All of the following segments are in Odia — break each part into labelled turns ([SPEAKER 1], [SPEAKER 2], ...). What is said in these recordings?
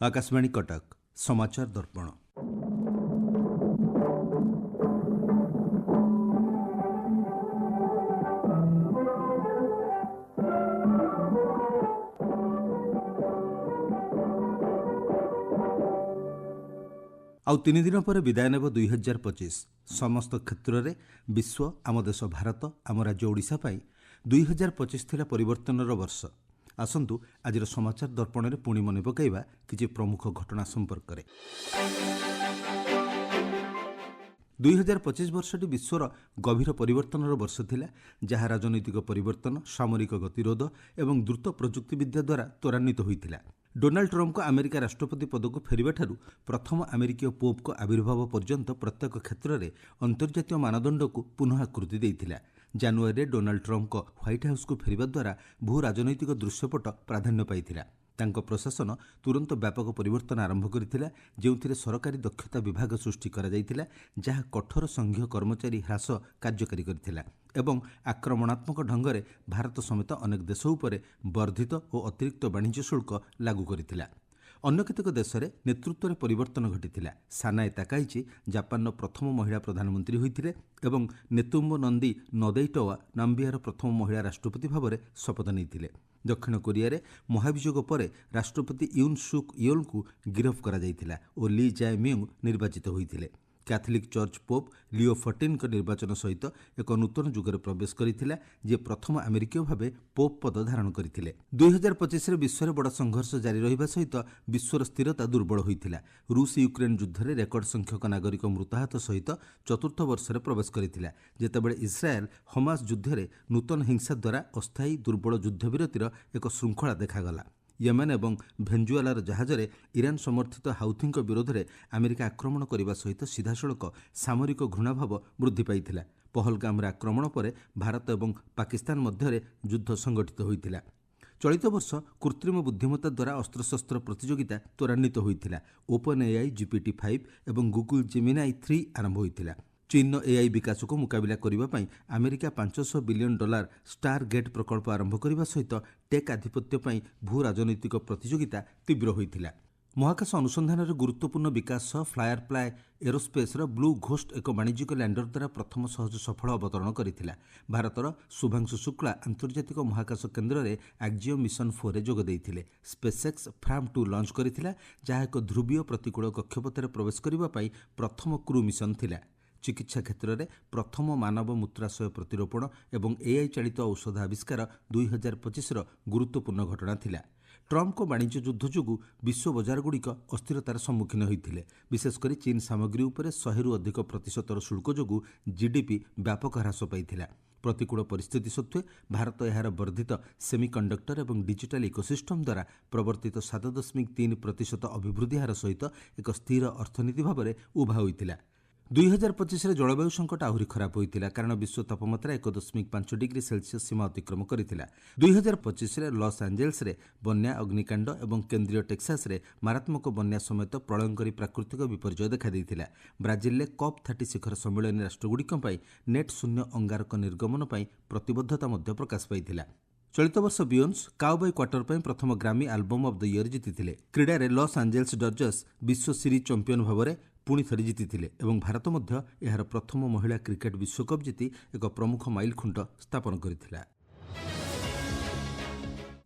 [SPEAKER 1] आकाशवाणी कटक समाचार दर्पण। आउ 3 दिन पर विदाय नेब 2025। समस्त क्षेत्र में विश्व आम देश भारत आम राज्य ओडिशा पाई 2025 थिला परिवर्तनर वर्ष। आसंतु आज समाचार दर्पण में पुणी मन पकाइबा किछि प्रमुख घटना संपर्क में। 2025 वर्षटी विश्वर गभीर परिवर्तनर वर्ष थिला, जहाँ राजनैतिक परिवर्तन, सामरिक गतिरोध एवं द्रुत प्रजुक्तिविद्या द्वारा त्वरान्वित होइतिला। डोनाल्ड ट्रम्प को अमेरिका राष्ट्रपति पद को फेरिबा ठारू प्रथम अमेरिकीय पोप को आविर्भाव पर्यंत प्रत्येक क्षेत्र में अंतर्जातीय मानदंड को पुनः आकृति देइथिला। जानुआरी में डोनाल्ड ट्रम्प को व्हाइट हाउस को फेरिबा द्वारा भू राजनैतिक दृश्यपट प्राधान्य पाइथिला। तांको प्रशासन तुरंत व्यापक परिवर्तन आरंभ करथिला, जेउथिरे सरकारी दक्षता विभाग सृष्टि करा जाइथिला, जहाँ कठोर संघीय कर्मचारी ह्रास कार्यकारी करथिला एवं आक्रमणात्मक ढंगरे भारत समेत अनेक देश उपरे वर्धित और अतिरिक्त वाणिज्य शुल्क लागू करथिला। अन्य केतेक देश में नेतृत्व में परिवर्तन घटिथिला। सानाए ताकाइची जापान प्रथम महिला प्रधानमंत्री होइथिले एवं नेतुम्बो नंदी नदैटवा नाम्बियार प्रथम महिला राष्ट्रपति भाव में शपथ नेइथिले। दक्षिण कोरिया रे महाभियोग पर राष्ट्रपति यून सुक योल को गिरफ्त करा जाइथिला और ली जाए म्यूंग निर्वाचित होइथिले। कैथोलिक चर्च पोप लियो 14 निर्वाचन सहित एक नूतन जुगर प्रवेश करथिला, जे प्रथम अमेरिकीय भावे पोप पद धारण करथिले। 2025 रे विश्व बड़ संघर्ष जारी रहिबा सहित विश्वर स्थिरता दुर्बल होइथिला। रूस यूक्रेन युद्ध रे रेकर्ड संख्यक नागरिक मृताहत सहित चतुर्थ वर्ष रे प्रवेश करथिला, जेतेबेले इस्राएल हमास युद्ध रे नूतन हिंसा द्वारा अस्थायी दुर्बल युद्धविरतिर एक श्रृंखला देखागला। येमेन एवं भेनेजुएलार जहाजरे ईरान समर्थित हाउथी विरोध में अमेरिका आक्रमण करने सहित सीधासलख सामरिक घृणाभाव वृद्धि पाइथिला। पहलगाम आक्रमण पर भारत और पाकिस्तान मध्य युद्ध संगठित होइथिला। चलित वर्ष कृत्रिम बुद्धिमत्ता द्वारा अस्त्रशस्त्र प्रतियोगिता त्वरान्वित होइथिला। ओपन एआई GPT-5 और गूगल जेमिनाई 3 आरंभ होइथिला। चीन एआई विकास को मुकाबिला करने अमेरिका $500 बिलियन स्टार गेट प्रकल्प आरंभ करने सहित टेक आधिपत्य पर भू राजनैतिक प्रतियोगिता तीव्र होइथिला। महाकाश अनुसंधान गुरुत्वपूर्ण विकास सह flyer ply aerospace blue ghost एक वाणिज्यिक लैंडर द्वारा प्रथम सहज सफल अवतरण करथिला। भारतर शुभांशु शुक्ला अंतर्जातिक महाकाश केन्द्र में एक्जियो मिशन 4 रे जोग देइथिले। स्पेसएक्स फ्राम 2 लॉन्च करथिला, जहाँ एक ध्रुवीय प्रतिकूल कक्षपथ प्रवेश करने प्रथम क्रू मिशन थिला। चिकित्सा क्षेत्र में प्रथम मानव मूत्राशय प्रतिरोपण एवं एआई चालित औषध आविष्कार 2025 गुरुत्वपूर्ण घटना थिला। ट्रम्प को वाणिज्य युद्ध जोगु विश्व बजार गुड़िक अस्थिरतार सम्मुखीन होइथिले। विशेषकर चीन सामग्री उपर 100 रु अधिक प्रतिशतर शुल्क जोगु जीडीपी व्यापक ह्रास पाइथिला। प्रतिकूल परिस्थिति सत्वे भारत यार वर्धित सेमीकंडक्टर एवं डिजिटल इकोसिस्टम द्वारा प्रवर्तित 7.3% अभिवृद्धि हार सहित एक स्थिर अर्थनीति भाव में उभा होइथिला। 2025 रे जलवायु संकट आहुरी खराब होइथिला, कारण विश्व तापमात्रा 1.5 डिग्री सेल्सियस सीमा अतिक्रम करथिला। 2025 रे लॉस एंजेल्स रे बन्या, अग्निकांड एवं केंद्रीय टेक्सास रे मारात्मक बन्या समेत प्रलयंकारी प्राकृतिक विपर्यय देखा देइथिला। ब्राजिल रे COP30 शिखर सम्मेलन राष्ट्रगुड़िक पई नेट शून्य अंगारक निर्गमन पई प्रतिबद्धता मध्य प्रकाश पाइथिला। चलित वर्ष बियोन्स काउबॉय क्वार्टर पर प्रथम ग्रामी एल्बम ऑफ द ईयर जीतिथिले। क्रीडा रे लॉस एंजेल्स डॉजर्स विश्व सीरीज चैंपियन भाव में पुणी थरी जीतिथिले एवं भारत मध्य यार प्रथम महिला क्रिकेट विश्वकप जीति एक प्रमुख माइलखुंट स्थापन करथिला।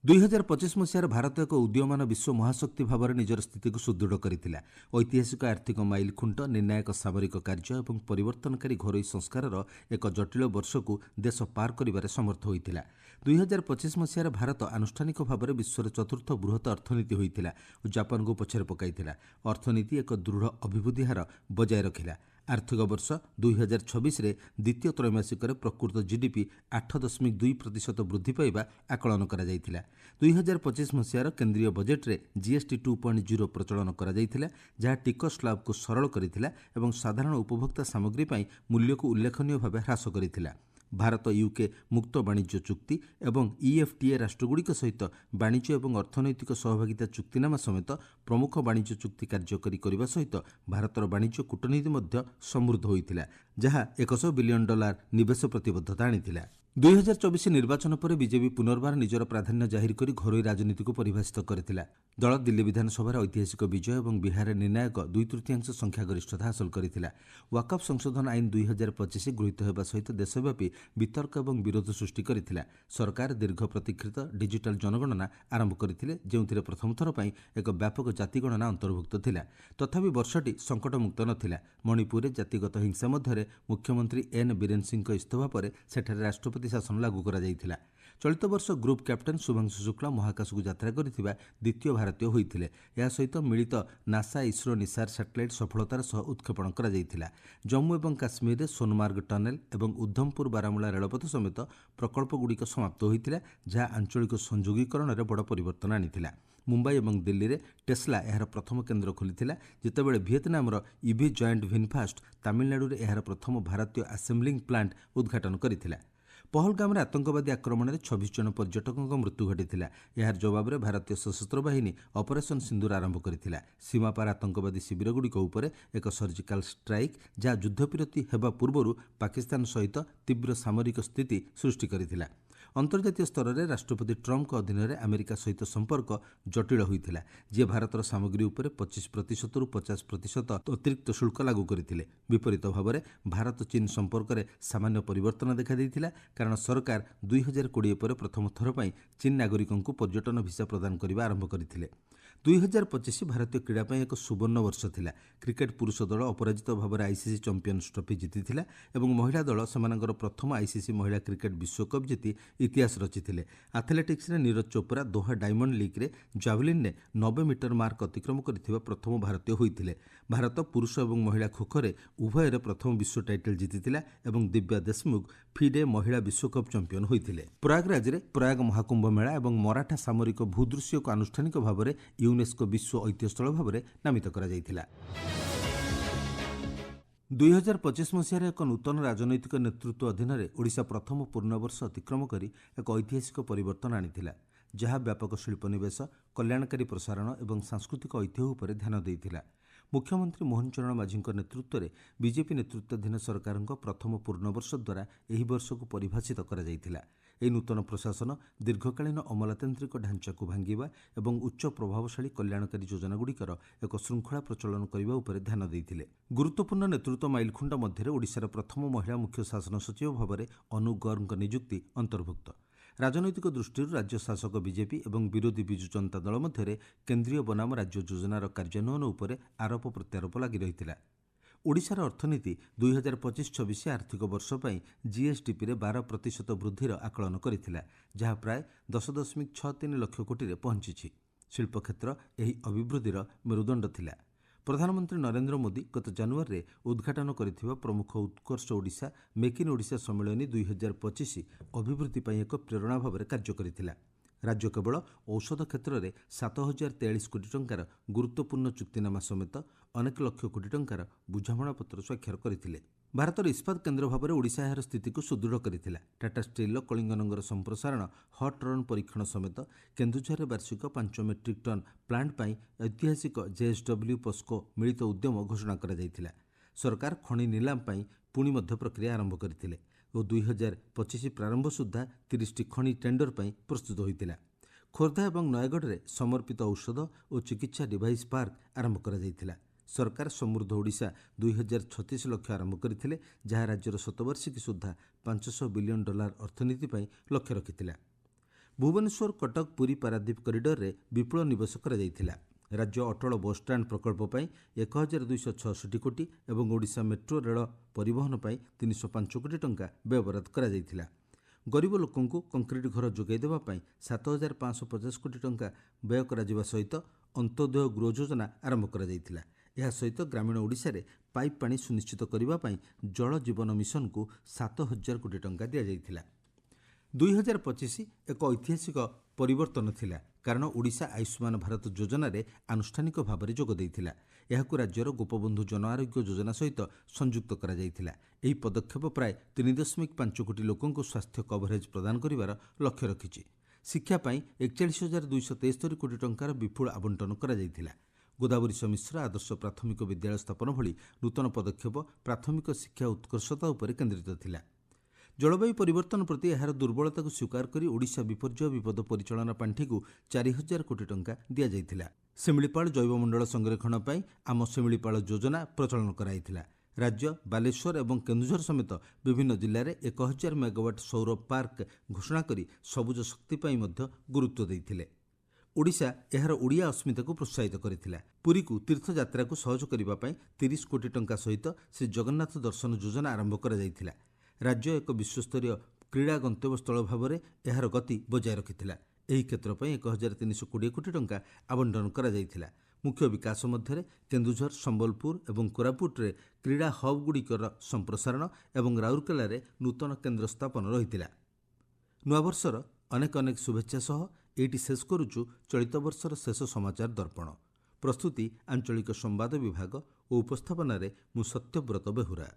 [SPEAKER 1] 2025 मसीहार भारत एक उदीयमान विश्व महाशक्ति भाव में निजर स्थिति को सुदृढ़ करथिला। ऐतिहासिक आर्थिक माइलखुंट, निर्णायक सामरिक कार्य और परिवर्तनकारी घरोई संस्कार एक जटिल वर्ष को देश पार करिबारे समर्थ होइथिला। 2025 मसीहार भारत आनुष्ठानिक भाव में विश्वर चतुर्थ बृहत अर्थनीति होइथिला और जापान को पछरे पकाइथिला। अर्थनीति एक दृढ़ अभिवृद्धि हार बजाय रखिला। आर्थिक वर्ष 2026 रे द्वितीय त्रैमासिक प्रकृत जीडीपी 8.2% वृद्धि पाइबा आकलन करा जाइथिला। 2025 मसीहार केंद्रीय बजेट रे जीएसटी 2.0 प्रचलन करा जाइथिला, जहाँ टिकस स्लैब को सरल करिथिला एवं साधारण उपभोक्ता सामग्री पई मूल्य को उल्लेखनीय भाव ह्रास करिथिला। भारत यूके मुक्त वाणिज्य चुक्ति एवं EFTA राष्ट्रगुड़िक सहित वाणिज्य एवं अर्थनैतिक सहभागिता चुक्तिनामा समेत प्रमुख वाणिज्य चुक्ति कार्यकारी करने सहित भारतर वाणिज्य कूटनीति समृद्ध होइथिला, जहाँ $100 बिलियन निवेश प्रतिबद्धता आनिथिला। 2024 ନିର୍ବାଚନ ପରେ ବିଜେପି ପୁନର୍ବାର ନିଜର ପ୍ରାଧାନ୍ୟ ଜାହିର କରି ଘରୋଇ ରାଜନୀତିକୁ ପରିଭାଷିତ କରିଥିଲା। ଦଳ ଦିଲ୍ଲୀ ବିଧାନସଭାରେ ଐତିହାସିକ ବିଜୟ ଏବଂ ବିହାରରେ ନିର୍ଣ୍ଣାୟକ 2/3 ସଂଖ୍ୟାଗରିଷ୍ଠତା ହାସଲ କରିଥିଲା। ୱାକଫ୍ ସଂଶୋଧନ ଆଇନ 2025 ଗୃହୀତ ହେବା ସହିତ ଦେଶବ୍ୟାପୀ ବିତର୍କ ଏବଂ ବିରୋଧ ସୃଷ୍ଟି କରିଥିଲା। ସରକାର ଦୀର୍ଘ ପ୍ରତୀକ୍ଷିତ ଡିଜିଟାଲ ଜନଗଣନା ଆରମ୍ଭ କରିଥିଲେ, ଯେଉଁଥିରେ ପ୍ରଥମ ଥର ପାଇଁ ଏକ ବ୍ୟାପକ ଜାତିଗଣନା ଅନ୍ତର୍ଭୁକ୍ତ ଥିଲା। ତଥାପି ବର୍ଷଟି ସଙ୍କଟମୁକ୍ତ ନଥିଲା। ମଣିପୁରରେ ଜାତିଗତ ହିଂସା ମଧ୍ୟରେ ମୁଖ୍ୟମନ୍ତ୍ରୀ ଏନ୍ ବୀରେନ୍ ସିଂଙ୍କ ଇସ୍ତଫା ପରେ ସେଠାରେ ରାଷ୍ଟ୍ରପତି ଶାସନ ଲାଗୁ କରାଯାଇଥିଲା। ଚଳିତ ବର୍ଷ ଗ୍ରୁପ୍ କ୍ୟାପ୍ଟେନ୍ ଶୁଭାଂଶୁ ଶୁକ୍ଲା ମହାକାଶକୁ ଯାତ୍ରା କରିଥିବା ଦ୍ୱିତୀୟ ଭାରତୀୟ ହୋଇଥିଲେ। ଏହା ସହିତ ମିଳିତ ନାସା ଇସ୍ରୋ ନିସାର ସାଟେଲାଇଟ୍ ସଫଳତାର ସହ ଉତ୍କ୍ଷେପଣ କରାଯାଇଥିଲା। ଜମ୍ମୁ ଏବଂ କାଶ୍ମୀରରେ ସୋନମାର୍ଗ ଟନେଲ୍ ଏବଂ ଉଦ୍ଧମପୁର ବାରାମୂଳା ରେଳପଥ ସମେତ ପ୍ରକଳ୍ପଗୁଡ଼ିକ ସମାପ୍ତ ହୋଇଥିଲା, ଯାହା ଆଞ୍ଚଳିକ ସଂଯୋଗୀକରଣରେ ବଡ଼ ପରିବର୍ତ୍ତନ ଆଣିଥିଲା। ମୁମ୍ବାଇ ଏବଂ ଦିଲ୍ଲୀରେ ଟେସ୍ଲା ଏହାର ପ୍ରଥମ କେନ୍ଦ୍ର ଖୋଲିଥିଲା, ଯେତେବେଳେ ଭିଏତନାମର ଇଭି ଜଏଣ୍ଟ ଭିନ୍ଫାଷ୍ଟ ତାମିଲନାଡୁରେ ଏହାର ପ୍ରଥମ ଭାରତୀୟ ଆସେମ୍ବଲିଂ ପ୍ଲାଣ୍ଟ ଉଦ୍ଘାଟନ କରିଥିଲା। ପହଲଗାମରେ ଆତଙ୍କବାଦୀ ଆକ୍ରମଣରେ 26 ଜଣ ପର୍ଯ୍ୟଟକଙ୍କ ମୃତ୍ୟୁ ଘଟିଥିଲା। ଏହାର ଜବାବରେ ଭାରତୀୟ ସଶସ୍ତ୍ର ବାହିନୀ ଅପରେସନ୍ ସିନ୍ଦୁର ଆରମ୍ଭ କରିଥିଲା। ସୀମାପାର ଆତଙ୍କବାଦୀ ଶିବିରଗୁଡ଼ିକ ଉପରେ ଏକ ସର୍ଜିକାଲ ଷ୍ଟ୍ରାଇକ୍, ଯାହା ଯୁଦ୍ଧବିରତି ହେବା ପୂର୍ବରୁ ପାକିସ୍ତାନ ସହିତ ତୀବ୍ର ସାମରିକ ସ୍ଥିତି ସୃଷ୍ଟି କରିଥିଲା। ଅନ୍ତର୍ଜାତୀୟ ସ୍ତରରେ ରାଷ୍ଟ୍ରପତି ଟ୍ରମ୍ପଙ୍କ ଅଧୀନରେ ଆମେରିକା ସହିତ ସମ୍ପର୍କ ଜଟିଳ ହୋଇଥିଲା, ଯିଏ ଭାରତର ସାମଗ୍ରୀ ଉପରେ 25%ରୁ 50% ଅତିରିକ୍ତ ଶୁଳ୍କ ଲାଗୁ କରିଥିଲେ। ବିପରୀତ ଭାବରେ ଭାରତ ଚୀନ ସମ୍ପର୍କରେ ସାମାନ୍ୟ ପରିବର୍ତ୍ତନ ଦେଖାଦେଇଥିଲା, କାରଣ ସରକାର 2020 ପରେ ପ୍ରଥମ ଥର ପାଇଁ ଚୀନ ନାଗରିକଙ୍କୁ ପର୍ଯ୍ୟଟନ ଭିସା ପ୍ରଦାନ କରିବା ଆରମ୍ଭ କରିଥିଲେ। 2025 ଭାରତୀୟ କ୍ରୀଡ଼ା ପାଇଁ ଏକ ସୁବର୍ଣ୍ଣ ବର୍ଷ ଥିଲା। କ୍ରିକେଟ ପୁରୁଷ ଦଳ ଅପରାଜିତ ଭାବରେ ଆଇସିସି ଚାମ୍ପିୟନ୍ସ ଟ୍ରଫି ଜିତିଥିଲା ଏବଂ ମହିଳା ଦଳ ସେମାନଙ୍କର ପ୍ରଥମ ଆଇସିସି ମହିଳା କ୍ରିକେଟ ବିଶ୍ୱକପ୍ ଜିତି ଇତିହାସ ରଚିଥିଲେ। ଆଥଲେଟିକ୍ସରେ ନୀରଜ ଚୋପ୍ରା ଦୋହା ଡାଇମଣ୍ଡ ଲିଗ୍ରେ ଜାଭେଲିନ୍ରେ 90 ମିଟର ମାର୍କ ଅତିକ୍ରମ କରିଥିବା ପ୍ରଥମ ଭାରତୀୟ ହୋଇଥିଲେ। ଭାରତ ପୁରୁଷ ଏବଂ ମହିଳା ଖୋଖୋରେ ଉଭୟରେ ପ୍ରଥମ ବିଶ୍ୱ ଟାଇଟଲ ଜିତିଥିଲା ଏବଂ ଦିବ୍ୟା ଦେଶମୁଖ ଫିଡେ ମହିଳା ବିଶ୍ୱକପ୍ ଚାମ୍ପିୟନ ହୋଇଥିଲେ। ପ୍ରୟାଗରାଜରେ ପ୍ରୟାଗ ମହାକୁମ୍ଭ ମେଳା ଏବଂ ମରାଠା ସାମରିକ ଭୂଦୃଶ୍ୟକୁ ଆନୁଷ୍ଠାନିକ ଭାବରେ ୟୁନେସ୍କୋ ବିଶ୍ୱ ଐତିହ୍ୟସ୍ଥଳ ଭାବରେ ନାମିତ କରାଯାଇଥିଲା। 2025 ମସିହାରେ ଏକ ନୂତନ ରାଜନୈତିକ ନେତୃତ୍ୱ ଅଧୀନରେ ଓଡ଼ିଶା ପ୍ରଥମ ପୂର୍ଣ୍ଣବର୍ଷ ଅତିକ୍ରମ କରି ଏକ ଐତିହାସିକ ପରିବର୍ତ୍ତନ ଆଣିଥିଲା, ଯାହା ବ୍ୟାପକ ଶିଳ୍ପ ନିବେଶ, କଲ୍ୟାଣକାରୀ ପ୍ରସାରଣ ଏବଂ ସାଂସ୍କୃତିକ ଐତିହ୍ୟ ଉପରେ ଧ୍ୟାନ ଦେଇଥିଲା। ମୁଖ୍ୟମନ୍ତ୍ରୀ ମୋହନ ଚରଣ ମାଝୀଙ୍କ ନେତୃତ୍ୱରେ ବିଜେପି ନେତୃତ୍ୱାଧୀନ ସରକାରଙ୍କ ପ୍ରଥମ ପୂର୍ଣ୍ଣବର୍ଷ ଦ୍ୱାରା ଏହି ବର୍ଷକୁ ପରିଭାଷିତ କରାଯାଇଥିଲା। ଏହି ନୂତନ ପ୍ରଶାସନ ଦୀର୍ଘକାଳୀନ ଅମଲାତାନ୍ତ୍ରିକ ଢାଞ୍ଚାକୁ ଭାଙ୍ଗିବା ଏବଂ ଉଚ୍ଚ ପ୍ରଭାବଶାଳୀ କଲ୍ୟାଣକାରୀ ଯୋଜନାଗୁଡ଼ିକର ଏକ ଶୃଙ୍ଖଳା ପ୍ରଚଳନ କରିବା ଉପରେ ଧ୍ୟାନ ଦେଇଥିଲେ। ଗୁରୁତ୍ୱପୂର୍ଣ୍ଣ ନେତୃତ୍ୱ ମାଇଲଖୁଣ୍ଟ ମଧ୍ୟରେ ଓଡ଼ିଶାର ପ୍ରଥମ ମହିଳା ମୁଖ୍ୟ ଶାସନ ସଚିବ ଭାବରେ ଅନୁ ଗର୍ଗଙ୍କ ନିଯୁକ୍ତି ଅନ୍ତର୍ଭୁକ୍ତ। ରାଜନୈତିକ ଦୃଷ୍ଟିରୁ ରାଜ୍ୟ ଶାସକ ବିଜେପି ଏବଂ ବିରୋଧୀ ବିଜୁ ଜନତା ଦଳ ମଧ୍ୟରେ କେନ୍ଦ୍ରୀୟ ବନାମ ରାଜ୍ୟ ଯୋଜନାର କାର୍ଯ୍ୟାନ୍ୱୟନ ଉପରେ ଆରୋପ ପ୍ରତ୍ୟାରୋପ ଲାଗି ରହିଥିଲା। ଓଡ଼ିଶାର ଅର୍ଥନୀତି 2025-26 ଆର୍ଥିକ ବର୍ଷ ପାଇଁ ଜିଏସ୍ଡିପିରେ 12% ବୃଦ୍ଧିର ଆକଳନ କରିଥିଲା, ଯାହା ପ୍ରାୟ 10.63 ଲକ୍ଷ କୋଟିରେ ପହଞ୍ଚିଛି। ଶିଳ୍ପ କ୍ଷେତ୍ର ଏହି ଅଭିବୃଦ୍ଧିର ମେରୁଦଣ୍ଡ ଥିଲା। ପ୍ରଧାନମନ୍ତ୍ରୀ ନରେନ୍ଦ୍ର ମୋଦି ଗତ ଜାନୁଆରୀରେ ଉଦ୍ଘାଟନ କରିଥିବା ପ୍ରମୁଖ ଉତ୍କର୍ଷ ଓଡ଼ିଶା ମେକ୍ ଇନ୍ ଓଡ଼ିଶା ସମ୍ମିଳନୀ 2025 ଅଭିବୃଦ୍ଧି ପାଇଁ ଏକ ପ୍ରେରଣା ଭାବରେ କାର୍ଯ୍ୟ କରିଥିଲା। ରାଜ୍ୟ କେବଳ ଔଷଧ କ୍ଷେତ୍ରରେ 7,043 କୋଟି ଟଙ୍କାର ଗୁରୁତ୍ୱପୂର୍ଣ୍ଣ ଚୁକ୍ତିନାମା ସମେତ ଅନେକ ଲକ୍ଷ କୋଟି ଟଙ୍କାର ବୁଝାମଣାପତ୍ର ସ୍ୱାକ୍ଷର କରିଥିଲେ। ଭାରତର ଇସ୍ପାତ କେନ୍ଦ୍ର ଭାବରେ ଓଡ଼ିଶା ଏହାର ସ୍ଥିତିକୁ ସୁଦୃଢ଼ କରିଥିଲା। ଟାଟା ଷ୍ଟିଲ୍ର କଳିଙ୍ଗନଗର ସମ୍ପ୍ରସାରଣ, ହଟ୍ ରନ୍ ପରୀକ୍ଷଣ ସମେତ କେନ୍ଦୁଝରରେ ବାର୍ଷିକ 5 ମେଟ୍ରିକ୍ ଟନ୍ ପ୍ଲାଣ୍ଟ ପାଇଁ ଐତିହାସିକ ଜେଏସ୍ଡବ୍ଲ୍ୟୁ ପସ୍କୋ ମିଳିତ ଉଦ୍ୟମ ଘୋଷଣା କରାଯାଇଥିଲା। ସରକାର ଖଣି ନିଲାମ ପାଇଁ ପୁଣି ମଧ୍ୟ ପ୍ରକ୍ରିୟା ଆରମ୍ଭ କରିଥିଲେ ଓ 2025 ପ୍ରାରମ୍ଭ ସୁଦ୍ଧା 30ଟି ଖଣି ଟେଣ୍ଡର ପାଇଁ ପ୍ରସ୍ତୁତ ହୋଇଥିଲା। ଖୋର୍ଦ୍ଧା ଏବଂ ନୟାଗଡ଼ରେ ସମର୍ପିତ ଔଷଧ ଓ ଚିକିତ୍ସା ଡିଭାଇସ୍ ପାର୍କ ଆରମ୍ଭ କରାଯାଇଥିଲା। ସରକାର ସମୃଦ୍ଧ ଓଡ଼ିଶା 2036 ଲକ୍ଷ୍ୟ ଆରମ୍ଭ କରିଥିଲେ, ଯାହା ରାଜ୍ୟର ଶତବାର୍ଷିକୀ ସୁଦ୍ଧା $500 ବିଲିୟନ ଅର୍ଥନୀତି ପାଇଁ ଲକ୍ଷ୍ୟ ରଖିଥିଲା। ଭୁବନେଶ୍ୱର କଟକ ପୁରୀ ପାରାଦୀପ କରିଡରରେ ବିପୁଳ ନିବେଶ କରାଯାଇଥିଲା। ରାଜ୍ୟ ଅଟଳ ବସ୍ଷ୍ଟାଣ୍ଡ ପ୍ରକଳ୍ପ ପାଇଁ 1,266 କୋଟି ଏବଂ ଓଡ଼ିଶା ମେଟ୍ରୋ ରେଳ ପରିବହନ ପାଇଁ 305 କୋଟି ଟଙ୍କା ବ୍ୟୟବରାଦ କରାଯାଇଥିଲା। ଗରିବ ଲୋକଙ୍କୁ କଂକ୍ରିଟ ଘର ଯୋଗାଇ ଦେବା ପାଇଁ 7,550 କୋଟି ଟଙ୍କା ବ୍ୟୟ କରାଯିବା ସହିତ ଅନ୍ତୋଦୟ ଗୃହ ଯୋଜନା ଆରମ୍ଭ କରାଯାଇଥିଲା। ଏହା ସହିତ ଗ୍ରାମୀଣ ଓଡ଼ିଶାରେ ପାଇପ୍ ପାଣି ସୁନିଶ୍ଚିତ କରିବା ପାଇଁ ଜଳ ଜୀବନ ମିଶନକୁ 7,000 କୋଟି ଟଙ୍କା ଦିଆଯାଇଥିଲା। 2025 ଏକ ଐତିହାସିକ ପରିବର୍ତ୍ତନ ଥିଲା, କାରଣ ଓଡ଼ିଶା ଆୟୁଷ୍ମାନ ଭାରତ ଯୋଜନାରେ ଆନୁଷ୍ଠାନିକ ଭାବରେ ଯୋଗ ଦେଇଥିଲା। ଏହାକୁ ରାଜ୍ୟର ଗୋପବନ୍ଧୁ ଜନ ଆରୋଗ୍ୟ ଯୋଜନା ସହିତ ସଂଯୁକ୍ତ କରାଯାଇଥିଲା। ଏହି ପଦକ୍ଷେପ ପ୍ରାୟ 3.5 କୋଟି ଲୋକଙ୍କୁ ସ୍ୱାସ୍ଥ୍ୟ କଭରେଜ ପ୍ରଦାନ କରିବାର ଲକ୍ଷ୍ୟ ରଖିଛି। ଶିକ୍ଷା ପାଇଁ 41,273 କୋଟି ଟଙ୍କାର ବିପୁଳ ଆବଣ୍ଟନ କରାଯାଇଥିଲା। ଗୋଦାବରୀ ମିଶ୍ର ଆଦର୍ଶ ପ୍ରାଥମିକ ବିଦ୍ୟାଳୟ ସ୍ଥାପନ ଭଳି ନୂତନ ପଦକ୍ଷେପ ପ୍ରାଥମିକ ଶିକ୍ଷା ଉତ୍କର୍ଷତା ଉପରେ କେନ୍ଦ୍ରିତ ଥିଲା। ଜଳବାୟୁ ପରିବର୍ତ୍ତନ ପ୍ରତି ଏହାର ଦୁର୍ବଳତାକୁ ସ୍ୱୀକାର କରି ଓଡ଼ିଶା ବିପର୍ଯ୍ୟୟ ବିପଦ ପରିଚାଳନା ପାଣ୍ଠିକୁ 4,000 କୋଟି ଟଙ୍କା ଦିଆଯାଇଥିଲା। ଶିମିଳିପାଳ ଜୈବମଣ୍ଡଳ ସଂରକ୍ଷଣ ପାଇଁ ଆମ ଶିମିଳିପାଳ ଯୋଜନା ପ୍ରଚଳନ କରାଯାଇଥିଲା। ରାଜ୍ୟ ବାଲେଶ୍ୱର ଏବଂ କେନ୍ଦୁଝର ସମେତ ବିଭିନ୍ନ ଜିଲ୍ଲାରେ 1,000 ମେଗାୱାଟ ସୌର ପାର୍କ ଘୋଷଣା କରି ସବୁଜ ଶକ୍ତି ପାଇଁ ମଧ୍ୟ ଗୁରୁତ୍ୱ ଦେଇଥିଲେ। ଓଡ଼ିଶା ଏହାର ଓଡ଼ିଆ ଅସ୍ମିତାକୁ ପ୍ରୋତ୍ସାହିତ କରିଥିଲା। ପୁରୀକୁ ତୀର୍ଥଯାତ୍ରାକୁ ସହଜ କରିବା ପାଇଁ 30 କୋଟି ଟଙ୍କା ସହିତ ଶ୍ରୀ ଜଗନ୍ନାଥ ଦର୍ଶନ ଯୋଜନା ଆରମ୍ଭ କରାଯାଇଥିଲା। ରାଜ୍ୟ ଏକ ବିଶ୍ୱସ୍ତରୀୟ କ୍ରୀଡ଼ା ଗନ୍ତବ୍ୟସ୍ଥଳ ଭାବରେ ଏହାର ଗତି ବଜାୟ ରଖିଥିଲା। ଏହି କ୍ଷେତ୍ର ପାଇଁ 1,320 କୋଟି ଟଙ୍କା ଆବଣ୍ଟନ କରାଯାଇଥିଲା। ମୁଖ୍ୟ ବିକାଶ ମଧ୍ୟରେ କେନ୍ଦୁଝର, ସମ୍ବଲପୁର ଏବଂ କୋରାପୁଟରେ କ୍ରୀଡ଼ା ହବ୍ଗୁଡ଼ିକର ସମ୍ପ୍ରସାରଣ ଏବଂ ରାଉରକେଲାରେ ନୂତନ କେନ୍ଦ୍ର ସ୍ଥାପନ ରହିଥିଲା। ନୂଆବର୍ଷର ଅନେକ ଅନେକ ଶୁଭେଚ୍ଛା ସହ ଏଇଠି ଶେଷ କରୁଛୁ ଚଳିତ ବର୍ଷର ଶେଷ ସମାଚାର ଦର୍ପଣ। ପ୍ରସ୍ତୁତି ଆଞ୍ଚଳିକ ସମ୍ବାଦ ବିଭାଗ ଓ ଉପସ୍ଥାପନାରେ ମୁଁ ସତ୍ୟବ୍ରତ ବେହୁରା।